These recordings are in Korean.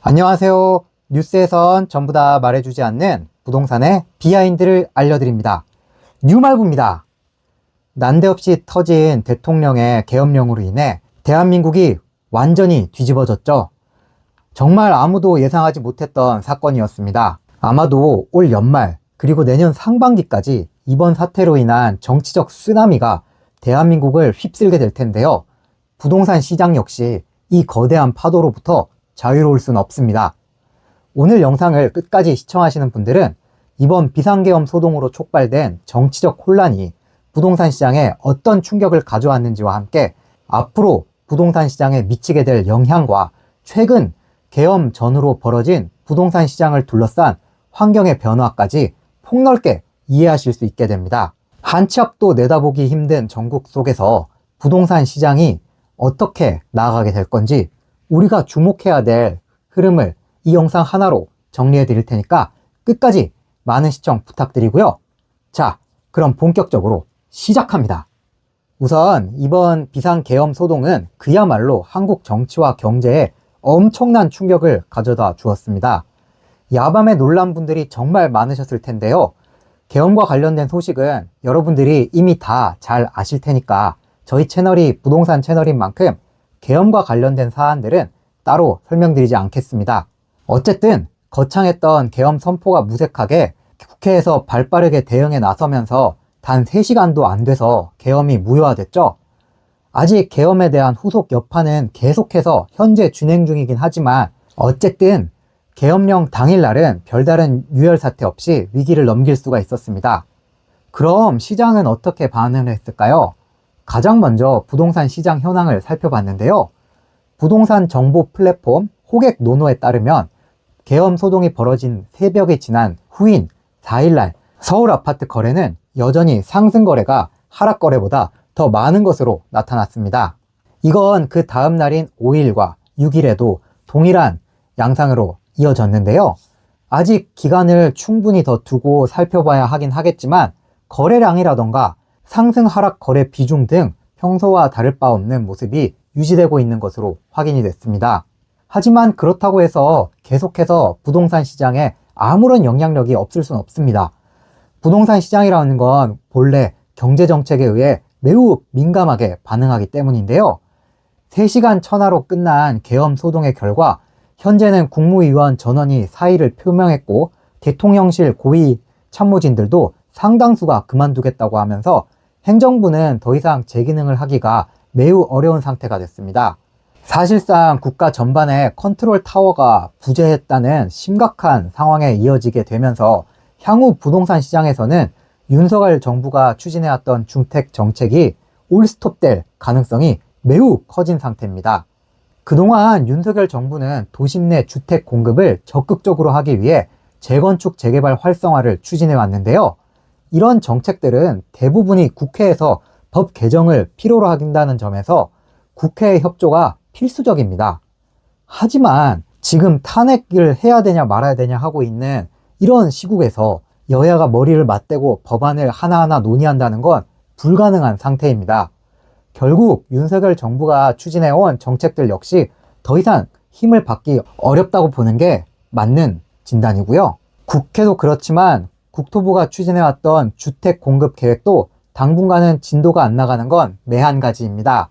안녕하세요. 뉴스에선 전부 다 말해주지 않는 부동산의 비하인드를 알려드립니다. 뉴말부입니다. 난데없이 터진 대통령의 계엄령으로 인해 대한민국이 완전히 뒤집어졌죠. 정말 아무도 예상하지 못했던 사건이었습니다. 아마도 올 연말 그리고 내년 상반기까지 이번 사태로 인한 정치적 쓰나미가 대한민국을 휩쓸게 될 텐데요. 부동산 시장 역시 이 거대한 파도로부터 자유로울 수는 없습니다. 오늘 영상을 끝까지 시청하시는 분들은 이번 비상계엄 소동으로 촉발된 정치적 혼란이 부동산 시장에 어떤 충격을 가져왔는지와 함께 앞으로 부동산 시장에 미치게 될 영향과 최근 계엄 전후로 벌어진 부동산 시장을 둘러싼 환경의 변화까지 폭넓게 이해하실 수 있게 됩니다. 한 치 앞도 내다보기 힘든 전국 속에서 부동산 시장이 어떻게 나아가게 될 건지 우리가 주목해야 될 흐름을 이 영상 하나로 정리해 드릴 테니까 끝까지 많은 시청 부탁드리고요. 자, 그럼 본격적으로 시작합니다. 우선 이번 비상계엄 소동은 그야말로 한국 정치와 경제에 엄청난 충격을 가져다 주었습니다. 야밤에 놀란 분들이 정말 많으셨을 텐데요. 계엄과 관련된 소식은 여러분들이 이미 다 잘 아실 테니까 저희 채널이 부동산 채널인 만큼 계엄과 관련된 사안들은 따로 설명드리지 않겠습니다. 어쨌든 거창했던 계엄 선포가 무색하게 국회에서 발빠르게 대응에 나서면서 단 3시간도 안 돼서 계엄이 무효화됐죠. 아직 계엄에 대한 후속 여파는 계속해서 현재 진행 중이긴 하지만 어쨌든 계엄령 당일날은 별다른 유혈 사태 없이 위기를 넘길 수가 있었습니다. 그럼 시장은 어떻게 반응을 했을까요? 가장 먼저 부동산 시장 현황을 살펴봤는데요. 부동산 정보 플랫폼 호객노노에 따르면 계엄 소동이 벌어진 새벽이 지난 후인 4일날 서울 아파트 거래는 여전히 상승 거래가 하락 거래보다 더 많은 것으로 나타났습니다. 이건 그 다음 날인 5일과 6일에도 동일한 양상으로 이어졌는데요. 아직 기간을 충분히 더 두고 살펴봐야 하긴 하겠지만 거래량이라던가 상승 하락 거래 비중 등 평소와 다를 바 없는 모습이 유지되고 있는 것으로 확인이 됐습니다. 하지만 그렇다고 해서 계속해서 부동산 시장에 아무런 영향력이 없을 수는 없습니다. 부동산 시장이라는 건 본래 경제정책에 의해 매우 민감하게 반응하기 때문인데요. 3시간 천하로 끝난 계엄 소동의 결과 현재는 국무위원 전원이 사의를 표명했고 대통령실 고위 참모진들도 상당수가 그만두겠다고 하면서 행정부는 더 이상 제 기능을 하기가 매우 어려운 상태가 됐습니다. 사실상 국가 전반의 컨트롤 타워가 부재했다는 심각한 상황에 이어지게 되면서 향후 부동산 시장에서는 윤석열 정부가 추진해왔던 주택 정책이 올스톱될 가능성이 매우 커진 상태입니다. 그동안 윤석열 정부는 도심 내 주택 공급을 적극적으로 하기 위해 재건축 재개발 활성화를 추진해 왔는데요. 이런 정책들은 대부분이 국회에서 법 개정을 필요로 한다는 점에서 국회의 협조가 필수적입니다. 하지만 지금 탄핵을 해야 되냐 말아야 되냐 하고 있는 이런 시국에서 여야가 머리를 맞대고 법안을 하나하나 논의한다는 건 불가능한 상태입니다. 결국 윤석열 정부가 추진해온 정책들 역시 더 이상 힘을 받기 어렵다고 보는 게 맞는 진단이고요. 국회도 그렇지만 국토부가 추진해왔던 주택 공급 계획도 당분간은 진도가 안 나가는 건 매한가지입니다.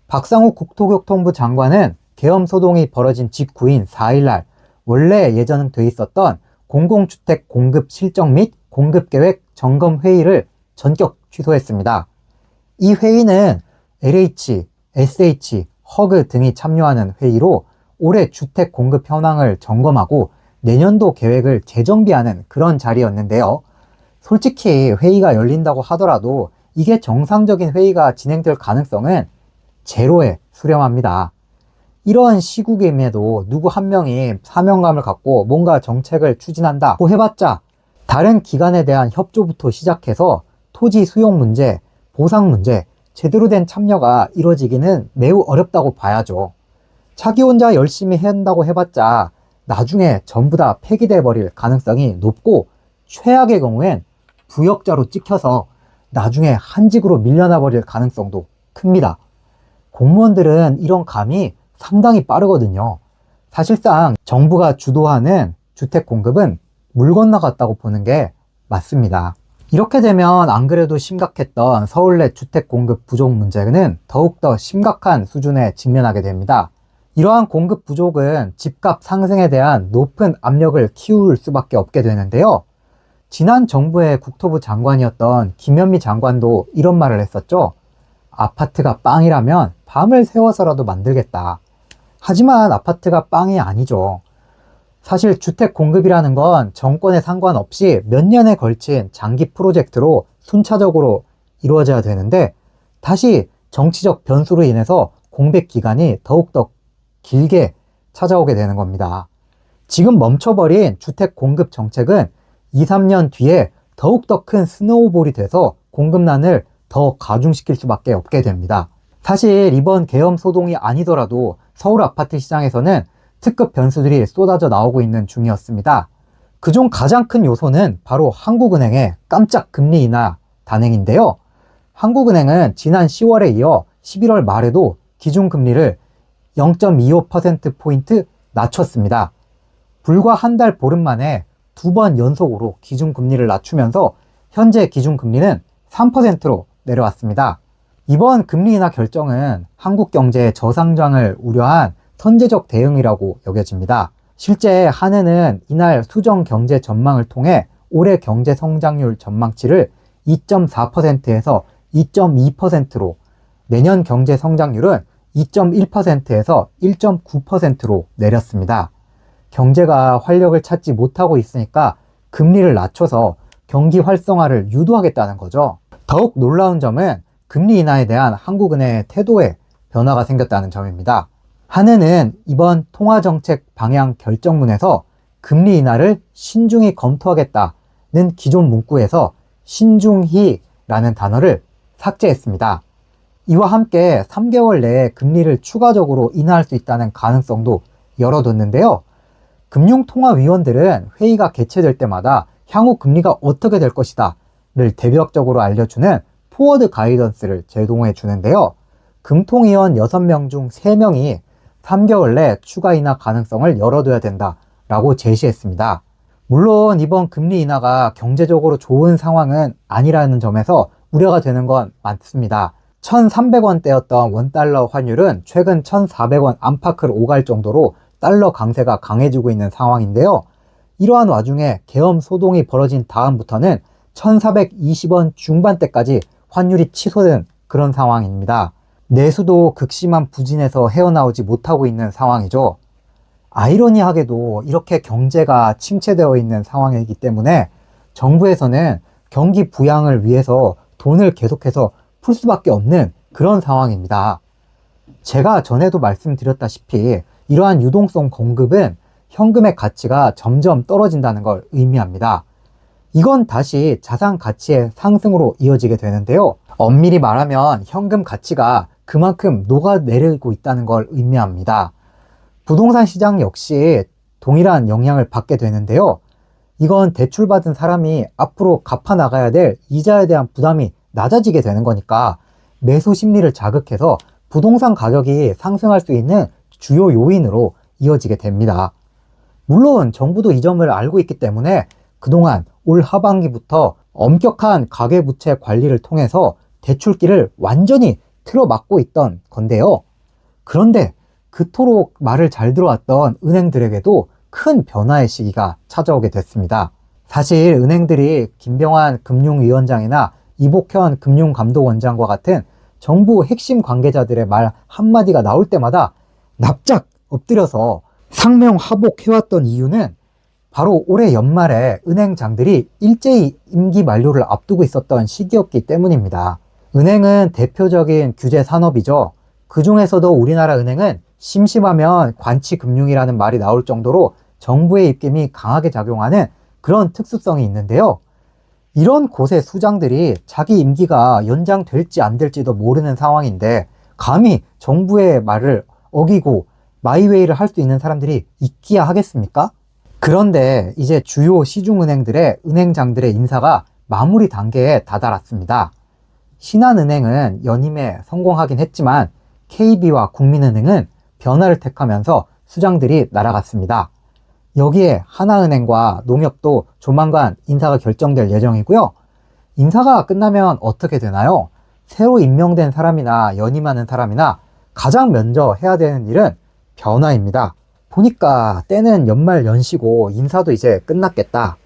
박상욱 국토교통부 장관은 계엄 소동이 벌어진 직후인 4일날 원래 예정돼 있었던 공공주택 공급 실정 및 공급계획 점검 회의를 전격 취소했습니다. 이 회의는 LH, SH, 허그 등이 참여하는 회의로 올해 주택 공급 현황을 점검하고 내년도 계획을 재정비하는 그런 자리였는데요. 솔직히 회의가 열린다고 하더라도 이게 정상적인 회의가 진행될 가능성은 제로에 수렴합니다. 이런 시국임에도 누구 한 명이 사명감을 갖고 뭔가 정책을 추진한다고 해봤자 다른 기관에 대한 협조부터 시작해서 토지 수용 문제, 보상 문제, 제대로 된 참여가 이루어지기는 매우 어렵다고 봐야죠. 자기 혼자 열심히 한다고 해봤자 나중에 전부 다 폐기돼 버릴 가능성이 높고 최악의 경우엔 부역자로 찍혀서 나중에 한직으로 밀려나 버릴 가능성도 큽니다. 공무원들은 이런 감이 상당히 빠르거든요. 사실상 정부가 주도하는 주택 공급은 물 건너갔다고 보는 게 맞습니다. 이렇게 되면 안 그래도 심각했던 서울 내 주택 공급 부족 문제는 더욱더 심각한 수준에 직면하게 됩니다. 이러한 공급 부족은 집값 상승에 대한 높은 압력을 키울 수밖에 없게 되는데요. 지난 정부의 국토부 장관이었던 김현미 장관도 이런 말을 했었죠. 아파트가 빵이라면 밤을 새워서라도 만들겠다. 하지만 아파트가 빵이 아니죠. 사실 주택 공급이라는 건 정권에 상관없이 몇 년에 걸친 장기 프로젝트로 순차적으로 이루어져야 되는데 다시 정치적 변수로 인해서 공백 기간이 더욱더 길게 찾아오게 되는 겁니다. 지금 멈춰버린 주택 공급 정책은 2, 3년 뒤에 더욱더 큰 스노우볼이 돼서 공급난을 더 가중시킬 수밖에 없게 됩니다. 사실 이번 계엄 소동이 아니더라도 서울 아파트 시장에서는 특급 변수들이 쏟아져 나오고 있는 중이었습니다. 그중 가장 큰 요소는 바로 한국은행의 깜짝 금리 인하 단행인데요. 한국은행은 지난 10월에 이어 11월 말에도 기준금리를 0.25%포인트 낮췄습니다. 불과 한 달 보름 만에 2번 연속으로 기준금리를 낮추면서 현재 기준금리는 3%로 내려왔습니다. 이번 금리 인하 결정은 한국 경제의 저성장을 우려한 선제적 대응이라고 여겨집니다. 실제 한은은 이날 수정 경제 전망을 통해 올해 경제 성장률 전망치를 2.4%에서 2.2%로, 내년 경제 성장률은 2.1%에서 1.9%로 내렸습니다. 경제가 활력을 찾지 못하고 있으니까 금리를 낮춰서 경기 활성화를 유도하겠다는 거죠. 더욱 놀라운 점은 금리 인하에 대한 한국은행의 태도에 변화가 생겼다는 점입니다. 한은은 이번 통화정책 방향 결정문에서 금리 인하를 신중히 검토하겠다는 기존 문구에서 신중히라는 단어를 삭제했습니다. 이와 함께 3개월 내에 금리를 추가적으로 인하할 수 있다는 가능성도 열어뒀는데요. 금융통화위원들은 회의가 개최될 때마다 향후 금리가 어떻게 될 것이다를 대략적으로 알려주는 포워드 가이던스를 제공해 주는데요. 금통위원 6명 중 3명이 3개월 내 추가 인하 가능성을 열어둬야 된다라고 제시했습니다. 물론 이번 금리 인하가 경제적으로 좋은 상황은 아니라는 점에서 우려가 되는 건 맞습니다. 1,300원대였던 원달러 환율은 최근 1,400원 안팎을 오갈 정도로 달러 강세가 강해지고 있는 상황인데요. 이러한 와중에 계엄 소동이 벌어진 다음부터는 1,420원 중반대까지 환율이 치솟은 그런 상황입니다. 내수도 극심한 부진에서 헤어나오지 못하고 있는 상황이죠. 아이러니하게도 이렇게 경제가 침체되어 있는 상황이기 때문에 정부에서는 경기 부양을 위해서 돈을 계속해서 풀 수밖에 없는 그런 상황입니다. 제가 전에도 말씀드렸다시피 이러한 유동성 공급은 현금의 가치가 점점 떨어진다는 걸 의미합니다. 이건 다시 자산 가치의 상승으로 이어지게 되는데요. 엄밀히 말하면 현금 가치가 그만큼 녹아내리고 있다는 걸 의미합니다. 부동산 시장 역시 동일한 영향을 받게 되는데요. 이건 대출받은 사람이 앞으로 갚아 나가야 될 이자에 대한 부담이 낮아지게 되는 거니까 매수 심리를 자극해서 부동산 가격이 상승할 수 있는 주요 요인으로 이어지게 됩니다. 물론 정부도 이 점을 알고 있기 때문에 그동안 올 하반기부터 엄격한 가계부채 관리를 통해서 대출기를 완전히 틀어막고 있던 건데요. 그런데 그토록 말을 잘 들어왔던 은행들에게도 큰 변화의 시기가 찾아오게 됐습니다. 사실 은행들이 김병환 금융위원장이나 이복현 금융감독원장과 같은 정부 핵심 관계자들의 말 한마디가 나올 때마다 납작 엎드려서 상명하복해왔던 이유는 바로 올해 연말에 은행장들이 일제히 임기 만료를 앞두고 있었던 시기였기 때문입니다. 은행은 대표적인 규제 산업이죠. 그 중에서도 우리나라 은행은 심심하면 관치금융이라는 말이 나올 정도로 정부의 입김이 강하게 작용하는 그런 특수성이 있는데요. 이런 곳의 수장들이 자기 임기가 연장될지 안 될지도 모르는 상황인데 감히 정부의 말을 어기고 마이웨이를 할 수 있는 사람들이 있기야 하겠습니까? 그런데 이제 주요 시중은행들의 은행장들의 인사가 마무리 단계에 다다랐습니다. 신한은행은 연임에 성공하긴 했지만 KB와 국민은행은 변화를 택하면서 수장들이 날아갔습니다. 여기에 하나은행과 농협도 조만간 인사가 결정될 예정이고요. 인사가 끝나면 어떻게 되나요? 새로 임명된 사람이나 연임하는 사람이나 가장 먼저 해야 되는 일은 변화입니다. 보니까 때는 연말 연시고 인사도 이제 끝났겠다.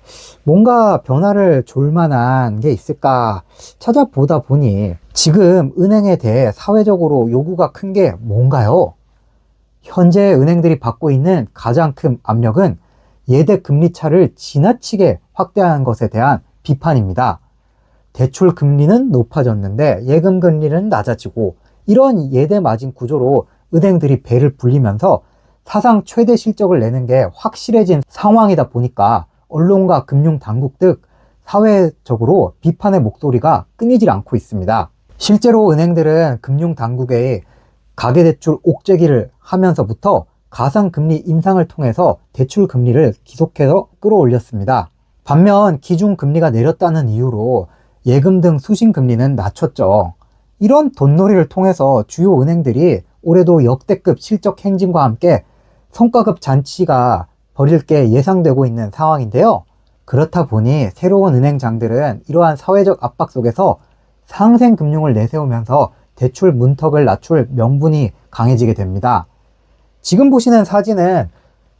뭔가 변화를 줄 만한 게 있을까 찾아보다 보니 지금 은행에 대해 사회적으로 요구가 큰 게 뭔가요? 현재 은행들이 받고 있는 가장 큰 압력은 예대 금리 차를 지나치게 확대하는 것에 대한 비판입니다. 대출 금리는 높아졌는데 예금 금리는 낮아지고 이런 예대 마진 구조로 은행들이 배를 불리면서 사상 최대 실적을 내는 게 확실해진 상황이다 보니까 언론과 금융당국 등 사회적으로 비판의 목소리가 끊이질 않고 있습니다. 실제로 은행들은 금융당국의 가계대출 옥죄기를 하면서부터 가상금리 인상을 통해서 대출 금리를 계속해서 끌어올렸습니다. 반면 기준금리가 내렸다는 이유로 예금 등 수신금리는 낮췄죠. 이런 돈놀이를 통해서 주요 은행들이 올해도 역대급 실적 행진과 함께 성과급 잔치가 벌일 게 예상되고 있는 상황인데요. 그렇다 보니 새로운 은행장들은 이러한 사회적 압박 속에서 상생금융을 내세우면서 대출 문턱을 낮출 명분이 강해지게 됩니다. 지금 보시는 사진은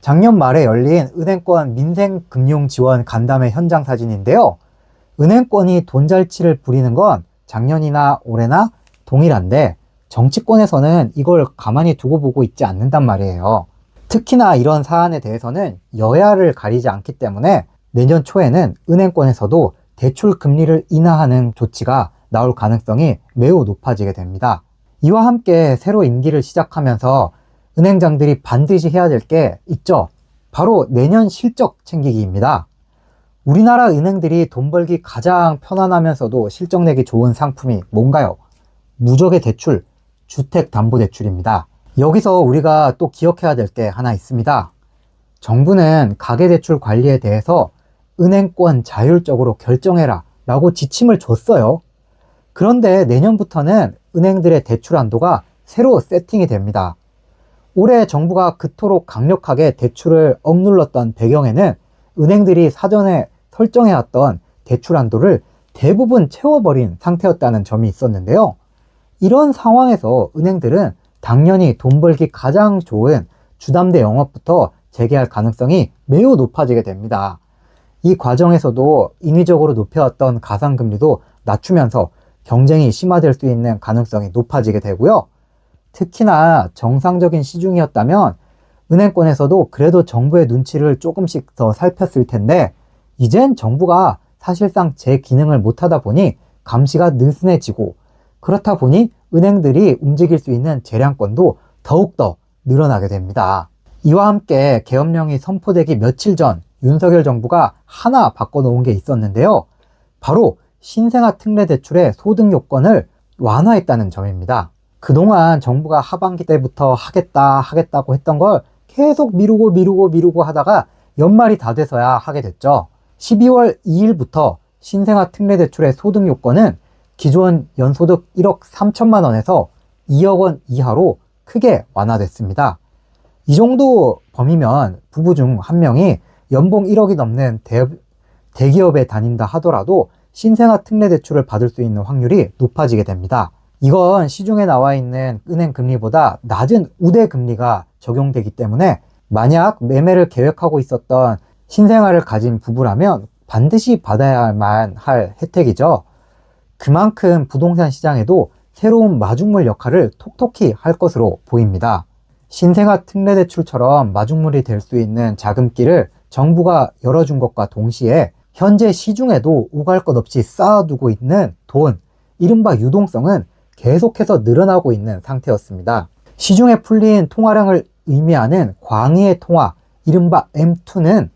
작년 말에 열린 은행권 민생금융지원 간담회 현장 사진인데요. 은행권이 돈잘치를 부리는 건 작년이나 올해나 동일한데 정치권에서는 이걸 가만히 두고 보고 있지 않는단 말이에요. 특히나 이런 사안에 대해서는 여야를 가리지 않기 때문에 내년 초에는 은행권에서도 대출 금리를 인하하는 조치가 나올 가능성이 매우 높아지게 됩니다. 이와 함께 새로 임기를 시작하면서 은행장들이 반드시 해야 될 게 있죠. 바로 내년 실적 챙기기입니다. 우리나라 은행들이 돈 벌기 가장 편안하면서도 실적 내기 좋은 상품이 뭔가요? 무적의 대출, 주택담보대출입니다. 여기서 우리가 또 기억해야 될 게 하나 있습니다. 정부는 가계대출 관리에 대해서 은행권 자율적으로 결정해라 라고 지침을 줬어요. 그런데 내년부터는 은행들의 대출 한도가 새로 세팅이 됩니다. 올해 정부가 그토록 강력하게 대출을 억눌렀던 배경에는 은행들이 사전에 설정해왔던 대출 한도를 대부분 채워버린 상태였다는 점이 있었는데요. 이런 상황에서 은행들은 당연히 돈 벌기 가장 좋은 주담대 영업부터 재개할 가능성이 매우 높아지게 됩니다. 이 과정에서도 인위적으로 높여왔던 가상금리도 낮추면서 경쟁이 심화될 수 있는 가능성이 높아지게 되고요. 특히나 정상적인 시중이었다면 은행권에서도 그래도 정부의 눈치를 조금씩 더 살폈을 텐데 이젠 정부가 사실상 제 기능을 못하다 보니 감시가 느슨해지고 그렇다 보니 은행들이 움직일 수 있는 재량권도 더욱더 늘어나게 됩니다. 이와 함께 계엄령이 선포되기 며칠 전 윤석열 정부가 하나 바꿔놓은 게 있었는데요. 바로 신생아 특례 대출의 소득 요건을 완화했다는 점입니다. 그동안 정부가 하반기 때부터 하겠다고 했던 걸 계속 미루고 하다가 연말이 다 돼서야 하게 됐죠. 12월 2일부터 신생아 특례 대출의 소득 요건은 기존 연소득 1억 3천만 원에서 2억 원 이하로 크게 완화됐습니다. 이 정도 범위면 부부 중 한 명이 연봉 1억이 넘는 대기업에 다닌다 하더라도 신생아 특례 대출을 받을 수 있는 확률이 높아지게 됩니다. 이건 시중에 나와 있는 은행 금리보다 낮은 우대 금리가 적용되기 때문에 만약 매매를 계획하고 있었던 신생아를 가진 부부라면 반드시 받아야만 할 혜택이죠. 그만큼 부동산 시장에도 새로운 마중물 역할을 톡톡히 할 것으로 보입니다. 신생아 특례 대출처럼 마중물이 될 수 있는 자금기를 정부가 열어준 것과 동시에 현재 시중에도 오갈 것 없이 쌓아두고 있는 돈, 이른바 유동성은 계속해서 늘어나고 있는 상태였습니다. 시중에 풀린 통화량을 의미하는 광의의 통화, 이른바 M2는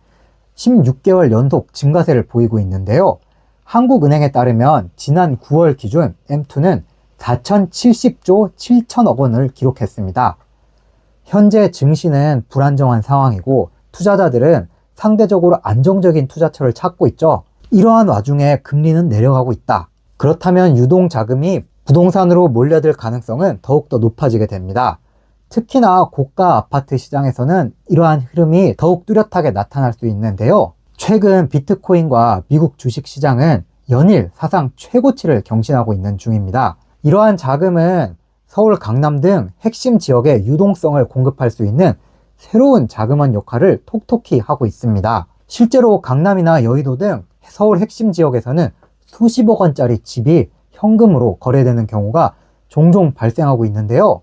16개월 연속 증가세를 보이고 있는데요. 한국은행에 따르면 지난 9월 기준 M2는 4,070조 7천억 원을 기록했습니다. 현재 증시는 불안정한 상황이고 투자자들은 상대적으로 안정적인 투자처를 찾고 있죠. 이러한 와중에 금리는 내려가고 있다. 그렇다면 유동자금이 부동산으로 몰려들 가능성은 더욱더 높아지게 됩니다. 특히나 고가 아파트 시장에서는 이러한 흐름이 더욱 뚜렷하게 나타날 수 있는데요. 최근 비트코인과 미국 주식 시장은 연일 사상 최고치를 경신하고 있는 중입니다. 이러한 자금은 서울, 강남 등 핵심 지역에 유동성을 공급할 수 있는 새로운 자금원 역할을 톡톡히 하고 있습니다. 실제로 강남이나 여의도 등 서울 핵심 지역에서는 수십억 원짜리 집이 현금으로 거래되는 경우가 종종 발생하고 있는데요.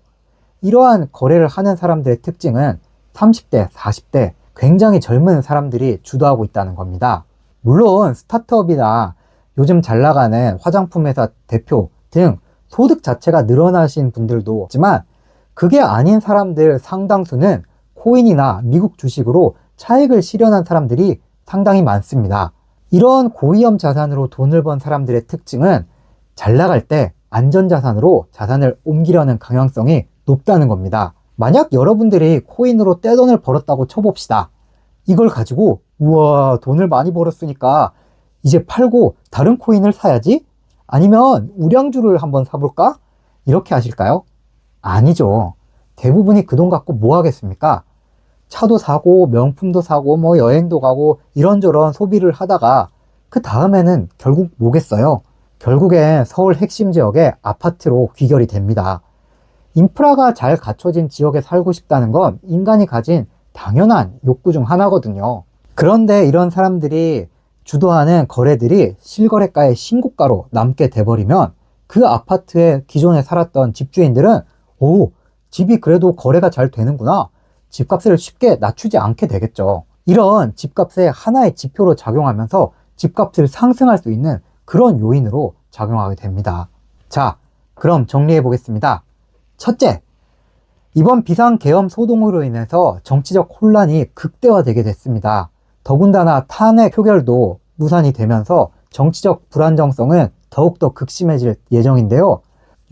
이러한 거래를 하는 사람들의 특징은 30대, 40대 굉장히 젊은 사람들이 주도하고 있다는 겁니다. 물론 스타트업이나 요즘 잘 나가는 화장품 회사 대표 등 소득 자체가 늘어나신 분들도 있지만 그게 아닌 사람들 상당수는 코인이나 미국 주식으로 차익을 실현한 사람들이 상당히 많습니다. 이런 고위험 자산으로 돈을 번 사람들의 특징은 잘 나갈 때 안전자산으로 자산을 옮기려는 경향성이 높다는 겁니다. 만약 여러분들이 코인으로 떼돈을 벌었다고 쳐봅시다. 이걸 가지고 우와 돈을 많이 벌었으니까 이제 팔고 다른 코인을 사야지? 아니면 우량주를 한번 사볼까? 이렇게 하실까요? 아니죠. 대부분이 그 돈 갖고 뭐 하겠습니까? 차도 사고 명품도 사고 뭐 여행도 가고 이런저런 소비를 하다가 그 다음에는 결국 뭐겠어요? 결국엔 서울 핵심 지역의 아파트로 귀결이 됩니다. 인프라가 잘 갖춰진 지역에 살고 싶다는 건 인간이 가진 당연한 욕구 중 하나거든요. 그런데 이런 사람들이 주도하는 거래들이 실거래가의 신고가로 남게 돼버리면 그 아파트에 기존에 살았던 집주인들은 오, 집이 그래도 거래가 잘 되는구나. 집값을 쉽게 낮추지 않게 되겠죠. 이런 집값의 하나의 지표로 작용하면서 집값을 상승할 수 있는 그런 요인으로 작용하게 됩니다. 자, 그럼 정리해 보겠습니다. 첫째, 이번 비상계엄 소동으로 인해서 정치적 혼란이 극대화되게 됐습니다. 더군다나 탄핵 표결도 무산이 되면서 정치적 불안정성은 더욱더 극심해질 예정인데요.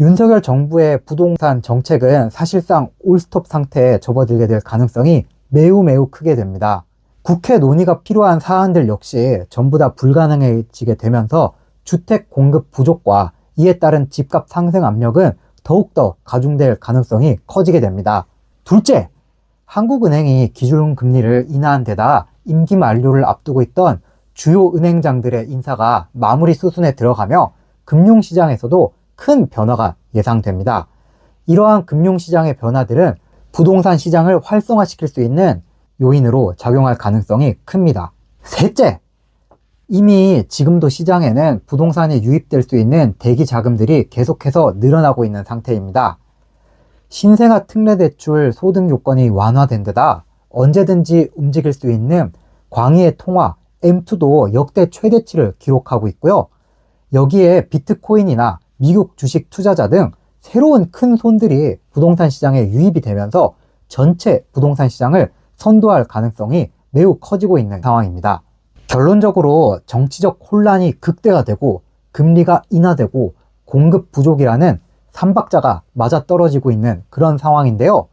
윤석열 정부의 부동산 정책은 사실상 올스톱 상태에 접어들게 될 가능성이 매우 크게 됩니다. 국회 논의가 필요한 사안들 역시 전부 다 불가능해지게 되면서 주택 공급 부족과 이에 따른 집값 상승 압력은 더욱더 가중될 가능성이 커지게 됩니다. 둘째, 한국은행이 기준금리를 인하한 데다 임기 만료를 앞두고 있던 주요 은행장들의 인사가 마무리 수순에 들어가며 금융시장에서도 큰 변화가 예상됩니다. 이러한 금융시장의 변화들은 부동산 시장을 활성화시킬 수 있는 요인으로 작용할 가능성이 큽니다. 셋째, 이미 지금도 시장에는 부동산이 유입될 수 있는 대기 자금들이 계속해서 늘어나고 있는 상태입니다. 신생아 특례대출 소득 요건이 완화된 데다 언제든지 움직일 수 있는 광의의 통화 M2도 역대 최대치를 기록하고 있고요. 여기에 비트코인이나 미국 주식 투자자 등 새로운 큰 손들이 부동산 시장에 유입이 되면서 전체 부동산 시장을 선도할 가능성이 매우 커지고 있는 상황입니다. 결론적으로 정치적 혼란이 극대화되고 금리가 인하되고 공급 부족이라는 삼박자가 맞아떨어지고 있는 그런 상황인데요.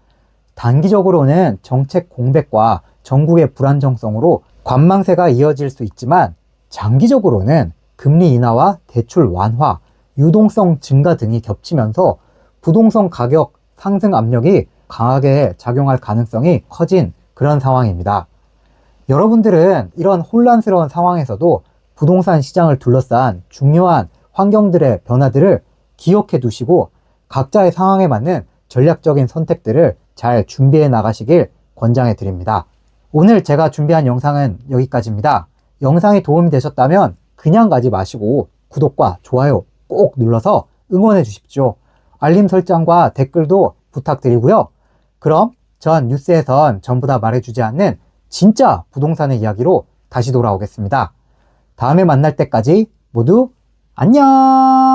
단기적으로는 정책 공백과 전국의 불안정성으로 관망세가 이어질 수 있지만 장기적으로는 금리 인하와 대출 완화, 유동성 증가 등이 겹치면서 부동산 가격 상승 압력이 강하게 작용할 가능성이 커진 그런 상황입니다. 여러분들은 이런 혼란스러운 상황에서도 부동산 시장을 둘러싼 중요한 환경들의 변화들을 기억해 두시고 각자의 상황에 맞는 전략적인 선택들을 잘 준비해 나가시길 권장해 드립니다. 오늘 제가 준비한 영상은 여기까지입니다. 영상이 도움이 되셨다면 그냥 가지 마시고 구독과 좋아요 꼭 눌러서 응원해 주십시오. 알림 설정과 댓글도 부탁드리고요. 그럼 전 뉴스에선 전부 다 말해주지 않는 진짜 부동산의 이야기로 다시 돌아오겠습니다. 다음에 만날 때까지 모두 안녕!